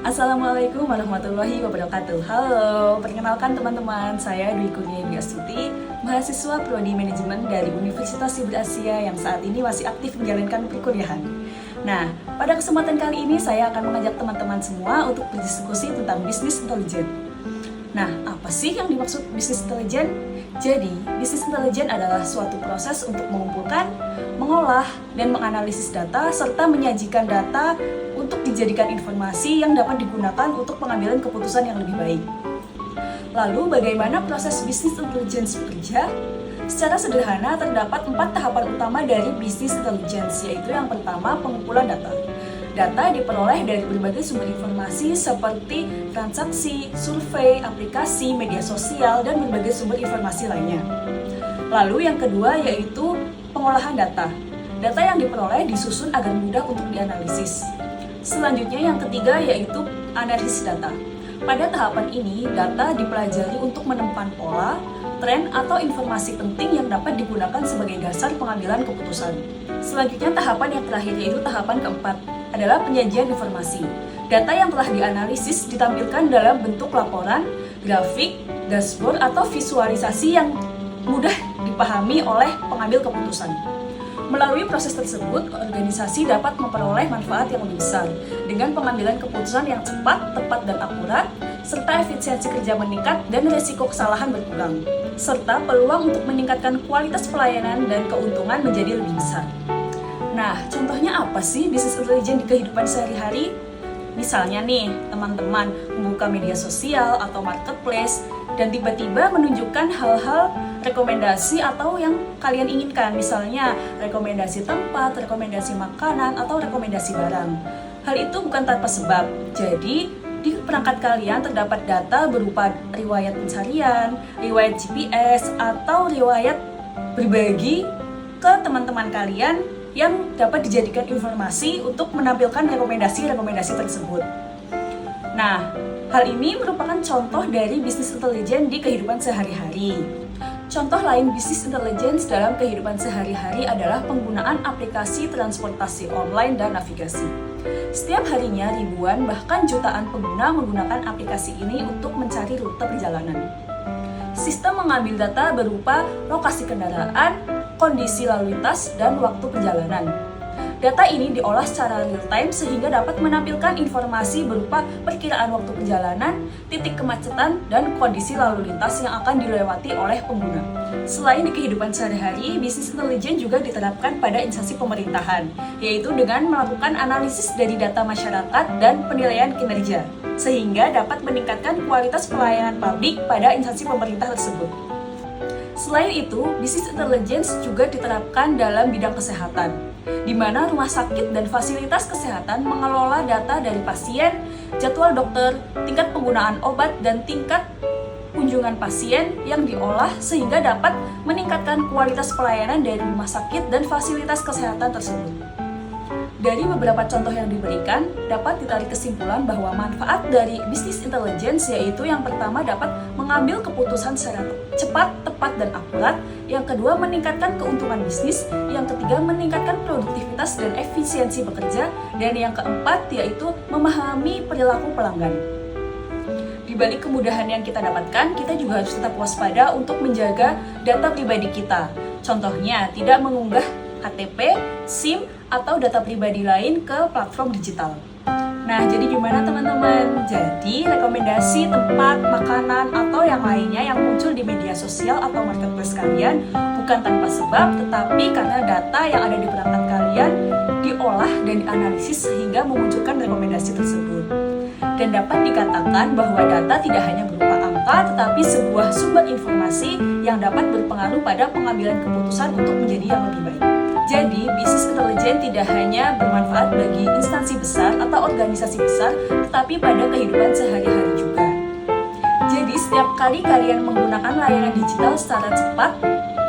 Assalamualaikum warahmatullahi wabarakatuh. Halo, perkenalkan teman-teman, saya Dwi Kurnia Astuti, mahasiswa Prodi Manajemen dari Universitas Siber Asia yang saat ini masih aktif menjalankan perkuliahan. Nah, pada kesempatan kali ini saya akan mengajak teman-teman semua untuk berdiskusi tentang bisnis intelijen. Nah, apa sih yang dimaksud bisnis intelijen? Jadi, bisnis intelijen adalah suatu proses untuk mengumpulkan, mengolah, dan menganalisis data serta menyajikan data untuk dijadikan informasi yang dapat digunakan untuk pengambilan keputusan yang lebih baik. Lalu, bagaimana proses bisnis intelijen bekerja? Secara sederhana, terdapat 4 tahapan utama dari bisnis intelijen, yaitu yang pertama, pengumpulan data. Data diperoleh dari berbagai sumber informasi seperti transaksi, survei, aplikasi, media sosial, dan berbagai sumber informasi lainnya. Lalu yang kedua yaitu pengolahan data. Data yang diperoleh disusun agar mudah untuk dianalisis. Selanjutnya yang ketiga yaitu analisis data. Pada tahapan ini, data dipelajari untuk menemukan pola, tren, atau informasi penting yang dapat digunakan sebagai dasar pengambilan keputusan. Selanjutnya tahapan yang terakhir yaitu tahapan keempat adalah penyajian informasi. Data yang telah dianalisis ditampilkan dalam bentuk laporan, grafik, dashboard, atau visualisasi yang mudah dipahami oleh pengambil keputusan. Melalui proses tersebut, organisasi dapat memperoleh manfaat yang lebih besar dengan pengambilan keputusan yang cepat, tepat, dan akurat, serta efisiensi kerja meningkat dan risiko kesalahan berkurang, serta peluang untuk meningkatkan kualitas pelayanan dan keuntungan menjadi lebih besar. Nah, contohnya apa sih bisnis intelijen di kehidupan sehari-hari? Misalnya nih, teman-teman membuka media sosial atau marketplace dan tiba-tiba menunjukkan hal-hal rekomendasi atau yang kalian inginkan. Misalnya, rekomendasi tempat, rekomendasi makanan, atau rekomendasi barang. Hal itu bukan tanpa sebab. Jadi, di perangkat kalian terdapat data berupa riwayat pencarian, riwayat GPS, atau riwayat berbagi ke teman-teman kalian yang dapat dijadikan informasi untuk menampilkan rekomendasi-rekomendasi tersebut. Nah, hal ini merupakan contoh dari bisnis intelijen di kehidupan sehari-hari. Contoh lain bisnis intelijen dalam kehidupan sehari-hari adalah penggunaan aplikasi transportasi online dan navigasi. Setiap harinya ribuan bahkan jutaan pengguna menggunakan aplikasi ini untuk mencari rute perjalanan. Sistem mengambil data berupa lokasi kendaraan, kondisi lalu lintas, dan waktu perjalanan. Data ini diolah secara real-time sehingga dapat menampilkan informasi berupa perkiraan waktu perjalanan, titik kemacetan, dan kondisi lalu lintas yang akan dilewati oleh pengguna. Selain di kehidupan sehari-hari, bisnis intelijen juga diterapkan pada instansi pemerintahan, yaitu dengan melakukan analisis dari data masyarakat dan penilaian kinerja, sehingga dapat meningkatkan kualitas pelayanan publik pada instansi pemerintah tersebut. Selain itu, bisnis intelijen juga diterapkan dalam bidang kesehatan, di mana rumah sakit dan fasilitas kesehatan mengelola data dari pasien, jadwal dokter, tingkat penggunaan obat, dan tingkat kunjungan pasien yang diolah sehingga dapat meningkatkan kualitas pelayanan dari rumah sakit dan fasilitas kesehatan tersebut. Dari beberapa contoh yang diberikan, dapat ditarik kesimpulan bahwa manfaat dari bisnis intelijen yaitu yang pertama dapat mengambil keputusan secara cepat, tepat, dan akurat. Yang kedua, meningkatkan keuntungan bisnis. Yang ketiga, meningkatkan produktivitas dan efisiensi bekerja. Dan yang keempat, yaitu memahami perilaku pelanggan. Di balik kemudahan yang kita dapatkan, kita juga harus tetap waspada untuk menjaga data pribadi kita. Contohnya, tidak mengunggah KTP, SIM, atau data pribadi lain ke platform digital. Nah, jadi gimana teman-teman? Jadi, rekomendasi tempat, makanan, atau yang lainnya yang muncul di media sosial atau marketplace kalian bukan tanpa sebab, tetapi karena data yang ada di perangkat kalian diolah dan dianalisis sehingga memunculkan rekomendasi tersebut. Dan dapat dikatakan bahwa data tidak hanya berupa angka, tetapi sebuah sumber informasi yang dapat berpengaruh pada pengambilan keputusan untuk menjadi yang lebih baik. Jadi, bisnis intelijen tidak hanya bermanfaat bagi instansi besar atau organisasi besar, tetapi pada kehidupan sehari-hari juga. Jadi, setiap kali kalian menggunakan layanan digital secara cepat,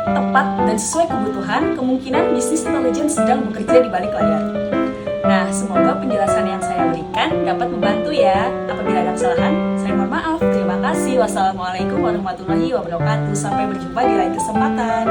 tepat, dan sesuai kebutuhan, kemungkinan bisnis intelijen sedang bekerja di balik layar. Nah, semoga penjelasan yang saya berikan dapat membantu ya. Apabila ada kesalahan, saya mohon maaf. Terima kasih. Wassalamualaikum warahmatullahi wabarakatuh. Sampai berjumpa di lain kesempatan.